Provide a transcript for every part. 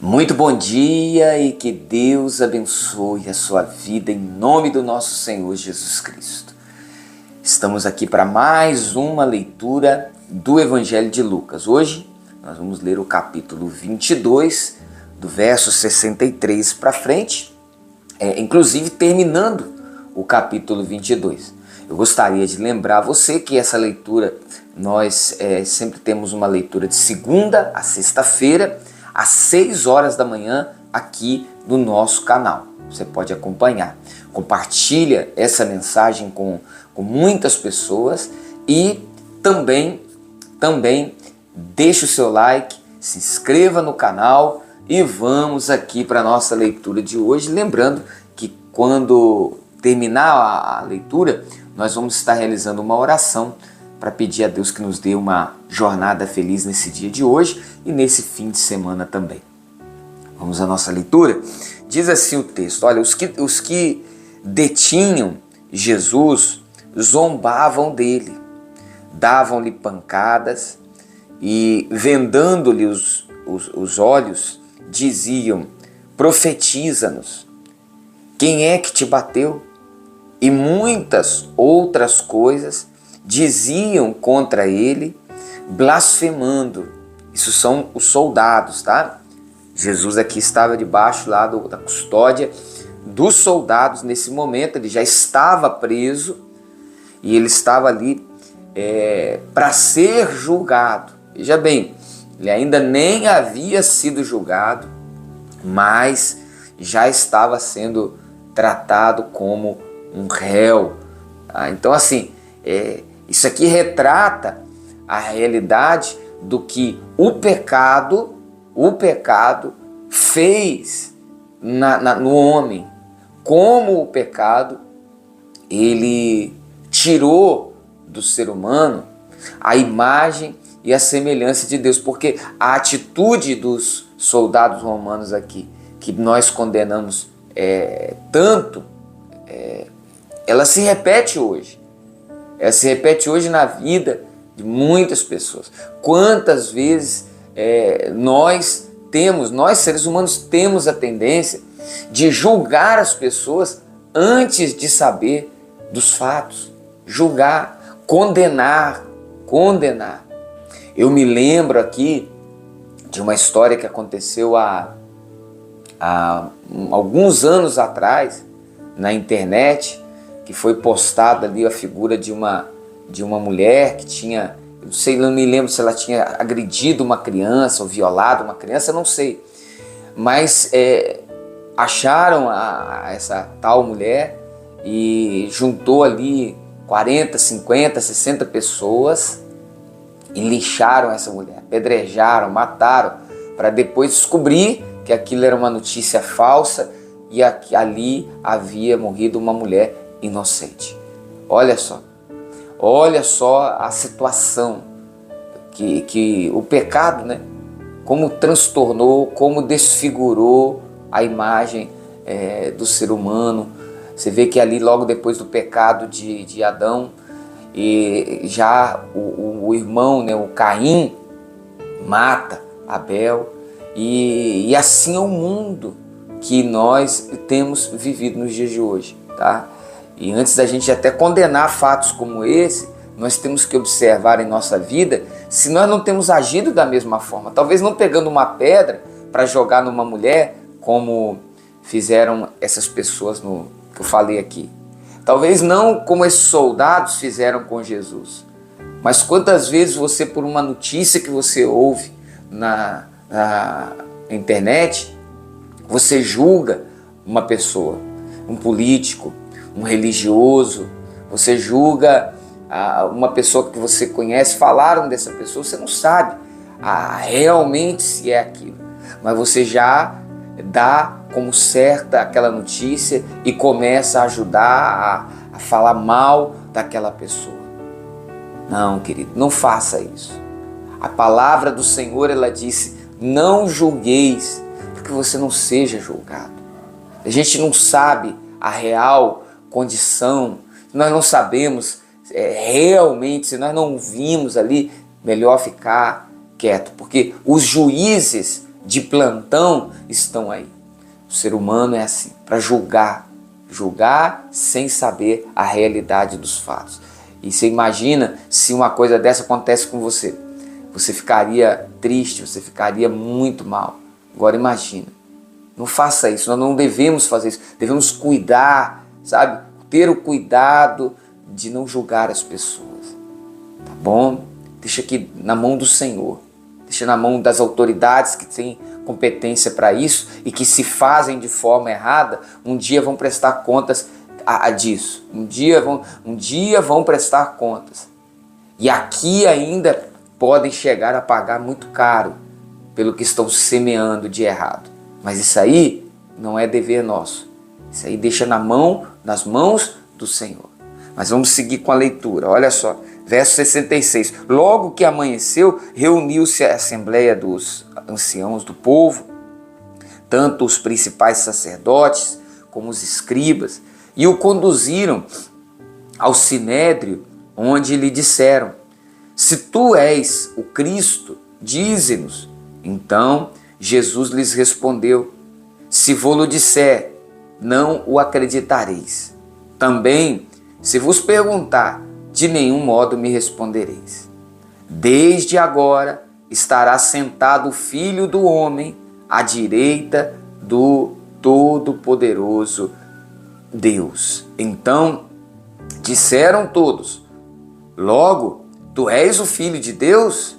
Muito bom dia e que Deus abençoe a sua vida em nome do nosso Senhor Jesus Cristo. Estamos aqui para mais uma leitura do Evangelho de Lucas. Hoje nós vamos ler o capítulo 22, do verso 63 para frente, inclusive terminando o capítulo 22. Eu gostaria de lembrar você que essa leitura, nós sempre temos uma leitura de segunda a sexta-feira, às 6 horas da manhã, aqui no nosso canal. Você pode acompanhar. Compartilha essa mensagem com muitas pessoas e também deixa o seu like, se inscreva no canal e vamos aqui para a nossa leitura de hoje. Lembrando que quando terminar a leitura, nós vamos estar realizando uma oração para pedir a Deus que nos dê uma jornada feliz nesse dia de hoje e nesse fim de semana também. Vamos à nossa leitura? Diz assim o texto: olha, os que detinham Jesus zombavam dele, davam-lhe pancadas e, vendando-lhe os olhos, diziam: profetiza-nos, quem é que te bateu? E muitas outras coisas diziam contra ele, blasfemando. Isso são os soldados, tá? Jesus aqui estava debaixo lá da custódia dos soldados nesse momento. Ele já estava preso e ele estava ali para ser julgado. Veja bem, ele ainda nem havia sido julgado, mas já estava sendo tratado como um réu. Então assim, isso aqui retrata a realidade do que o pecado fez no homem. Como o pecado, ele tirou do ser humano a imagem e a semelhança de Deus. Porque a atitude dos soldados romanos aqui, que nós condenamos tanto, ela se repete hoje. Ela se repete hoje na vida de muitas pessoas. Quantas vezes nós seres humanos temos a tendência de julgar as pessoas antes de saber dos fatos. Julgar, condenar. Eu me lembro aqui de uma história que aconteceu há alguns anos atrás na internet, que foi postada ali a figura de uma mulher que tinha, não me lembro se ela tinha agredido uma criança ou violado uma criança, não sei. Mas acharam essa tal mulher e juntou ali 40, 50, 60 pessoas e lixaram essa mulher, apedrejaram, mataram, para depois descobrir que aquilo era uma notícia falsa e ali havia morrido uma mulher inocente. Olha só a situação que o pecado, né, como transtornou, como desfigurou a imagem do ser humano. Você vê que ali logo depois do pecado de Adão, e já o irmão, né, o Caim, mata Abel, e assim é o mundo que nós temos vivido nos dias de hoje, tá? E antes da gente até condenar fatos como esse, nós temos que observar em nossa vida se nós não temos agido da mesma forma. Talvez não pegando uma pedra para jogar numa mulher, como fizeram essas pessoas que eu falei aqui. Talvez não como esses soldados fizeram com Jesus. Mas quantas vezes você, por uma notícia que você ouve na internet, você julga uma pessoa, um político, um religioso, você julga uma pessoa que você conhece, falaram dessa pessoa, você não sabe realmente se é aquilo, mas você já dá como certa aquela notícia e começa a ajudar a falar mal daquela pessoa. Não, querido, não faça isso. A palavra do Senhor, ela disse: não julgueis, para que você não seja julgado. A gente não sabe a real condição, nós não sabemos realmente, se nós não vimos ali, melhor ficar quieto, porque os juízes de plantão estão aí. O ser humano é assim, para julgar sem saber a realidade dos fatos. E você imagina se uma coisa dessa acontece com você. Você ficaria triste, você ficaria muito mal. Agora imagina, não faça isso, nós não devemos fazer isso. Devemos cuidar, sabe? Ter o cuidado de não julgar as pessoas, tá bom? Deixa aqui na mão do Senhor, deixa na mão das autoridades que têm competência para isso e que, se fazem de forma errada, um dia vão prestar contas disso. Um dia vão prestar contas. E aqui ainda podem chegar a pagar muito caro pelo que estão semeando de errado. Mas isso aí não é dever nosso. Isso aí deixa nas mãos do Senhor. Mas vamos seguir com a leitura. Olha só, verso 66. Logo que amanheceu, reuniu-se a assembleia dos anciãos do povo, tanto os principais sacerdotes como os escribas, e o conduziram ao sinédrio, onde lhe disseram: se tu és o Cristo, dize-nos. Então Jesus lhes respondeu: se vô-lo disser, não o acreditareis. Também, se vos perguntar, de nenhum modo me respondereis. Desde agora estará sentado o Filho do Homem à direita do Todo-Poderoso Deus. Então disseram todos: logo, tu és o Filho de Deus?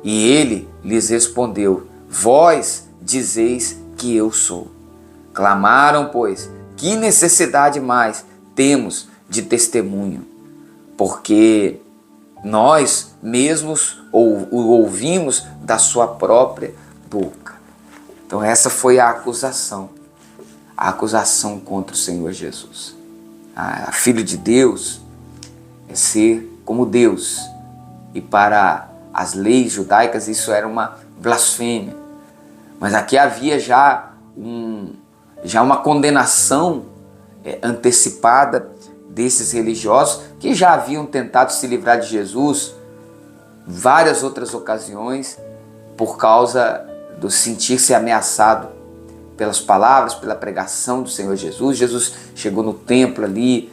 E ele lhes respondeu: vós dizeis que eu sou. Clamaram, pois, que necessidade mais temos de testemunho? Porque nós mesmos o ouvimos da sua própria boca. Então essa foi a acusação contra o Senhor Jesus. A Filho de Deus é ser como Deus, e para as leis judaicas isso era uma blasfêmia. Mas aqui havia já uma condenação antecipada desses religiosos que já haviam tentado se livrar de Jesus várias outras ocasiões por causa do sentir-se ameaçado pelas palavras, pela pregação do Senhor Jesus. Jesus chegou no templo ali,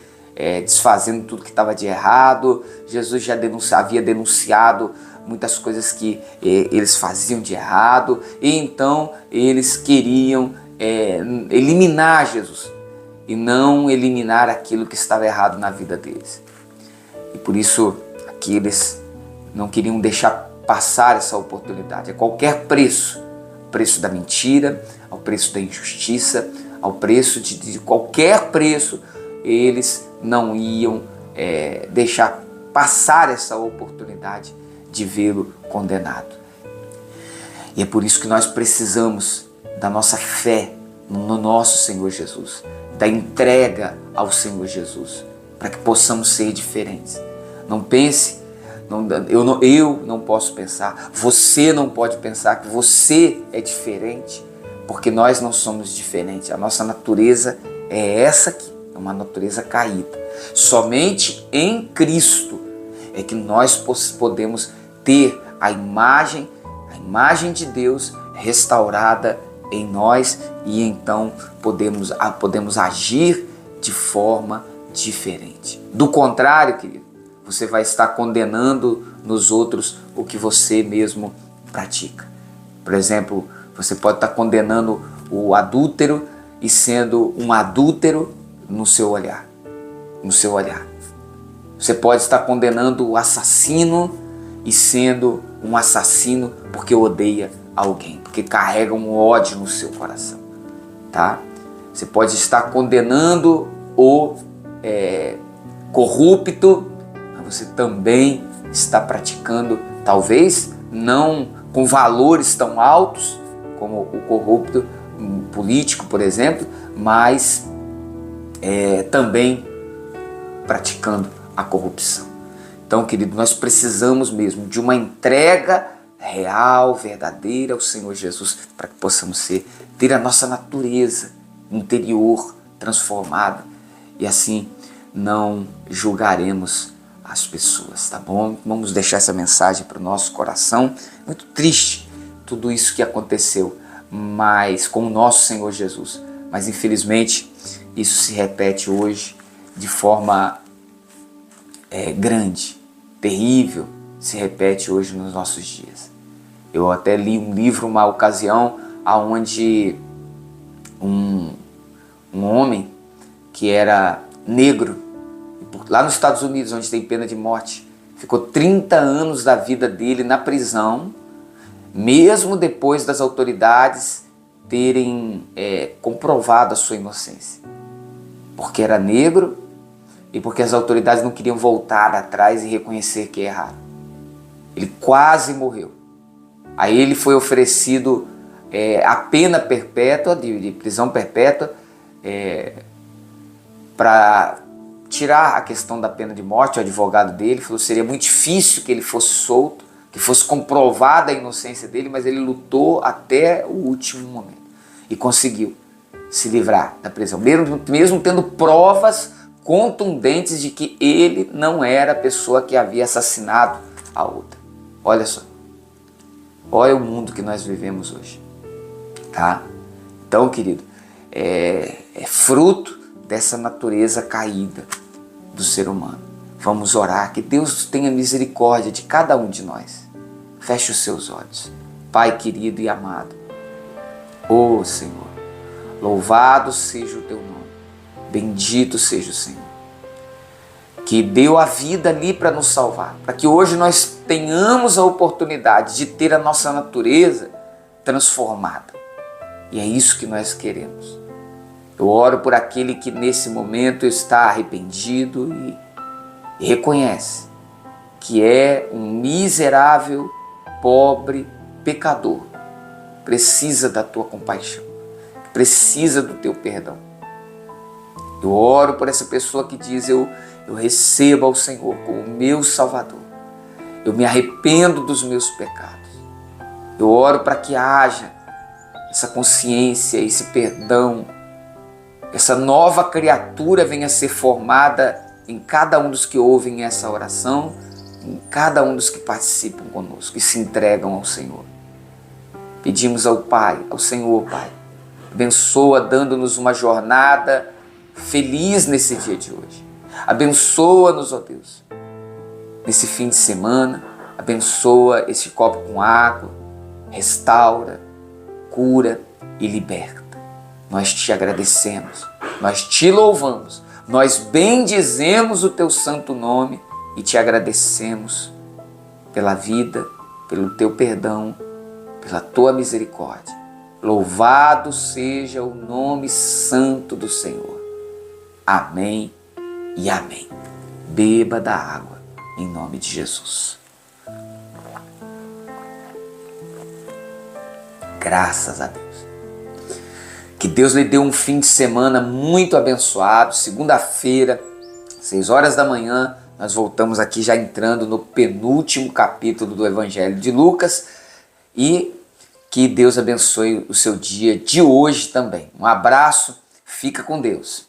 desfazendo tudo que estava de errado. Jesus já havia denunciado muitas coisas que eles faziam de errado, e então eles queriam eliminar Jesus e não eliminar aquilo que estava errado na vida deles. E por isso aqui eles não queriam deixar passar essa oportunidade a qualquer preço, ao preço da mentira, ao preço da injustiça, ao preço de qualquer preço. Eles não iam deixar passar essa oportunidade de vê-lo condenado. E é por isso que nós precisamos da nossa fé no nosso Senhor Jesus, da entrega ao Senhor Jesus, para que possamos ser diferentes. Não pense, eu não posso pensar, você não pode pensar que você é diferente, porque nós não somos diferentes. A nossa natureza é essa aqui, é uma natureza caída. Somente em Cristo é que nós podemos ter a imagem de Deus restaurada em nós, e então podemos agir de forma diferente. Do contrário, querido, você vai estar condenando nos outros o que você mesmo pratica. Por exemplo, você pode estar condenando o adúltero e sendo um adúltero no seu olhar. Você pode estar condenando o assassino e sendo um assassino porque odeia alguém, porque carrega um ódio no seu coração, tá? Você pode estar condenando o corrupto, mas você também está praticando, talvez não com valores tão altos como o corrupto político, por exemplo, mas também praticando a corrupção. Então, querido, nós precisamos mesmo de uma entrega real, verdadeira ao Senhor Jesus, para que possamos ter a nossa natureza interior transformada, e assim não julgaremos as pessoas, tá bom? Vamos deixar essa mensagem para o nosso coração. Muito triste tudo isso que aconteceu, mas com o nosso Senhor Jesus. Mas infelizmente isso se repete hoje de forma grande, terrível, se repete hoje nos nossos dias. Eu até li um livro, uma ocasião, onde um homem que era negro, lá nos Estados Unidos, onde tem pena de morte, ficou 30 anos da vida dele na prisão, mesmo depois das autoridades terem comprovado a sua inocência. Porque era negro e porque as autoridades não queriam voltar atrás e reconhecer que erraram. Ele quase morreu. Aí ele foi oferecido a pena perpétua, de prisão perpétua, para tirar a questão da pena de morte. O advogado dele falou que seria muito difícil que ele fosse solto, que fosse comprovada a inocência dele, mas ele lutou até o último momento e conseguiu se livrar da prisão, mesmo tendo provas contundentes de que ele não era a pessoa que havia assassinado a outra. Olha só, olha o mundo que nós vivemos hoje, tá? Então, querido, é fruto dessa natureza caída do ser humano. Vamos orar, que Deus tenha misericórdia de cada um de nós. Feche os seus olhos. Pai querido e amado, ó Senhor, louvado seja o teu nome, bendito seja o Senhor, que deu a vida ali para nos salvar, para que hoje nós tenhamos a oportunidade de ter a nossa natureza transformada. E é isso que nós queremos. Eu oro por aquele que nesse momento está arrependido e reconhece que é um miserável, pobre, pecador. Precisa da tua compaixão, precisa do teu perdão. Eu oro por essa pessoa que diz: eu recebo ao Senhor como meu Salvador. Eu me arrependo dos meus pecados. Eu oro para que haja essa consciência, esse perdão, essa nova criatura venha a ser formada em cada um dos que ouvem essa oração, em cada um dos que participam conosco e se entregam ao Senhor. Pedimos ao Pai, ao Senhor, Pai, abençoa dando-nos uma jornada feliz nesse dia de hoje. Abençoa-nos, ó Deus, nesse fim de semana. Abençoa esse copo com água, restaura, cura e liberta. Nós te agradecemos, nós te louvamos, nós bendizemos o teu santo nome e te agradecemos pela vida, pelo teu perdão, pela tua misericórdia. Louvado seja o nome santo do Senhor. Amém e amém. Beba da água em nome de Jesus. Graças a Deus. Que Deus lhe dê um fim de semana muito abençoado. Segunda-feira, 6 horas da manhã, nós voltamos aqui já entrando no penúltimo capítulo do Evangelho de Lucas. E que Deus abençoe o seu dia de hoje também. Um abraço, fica com Deus.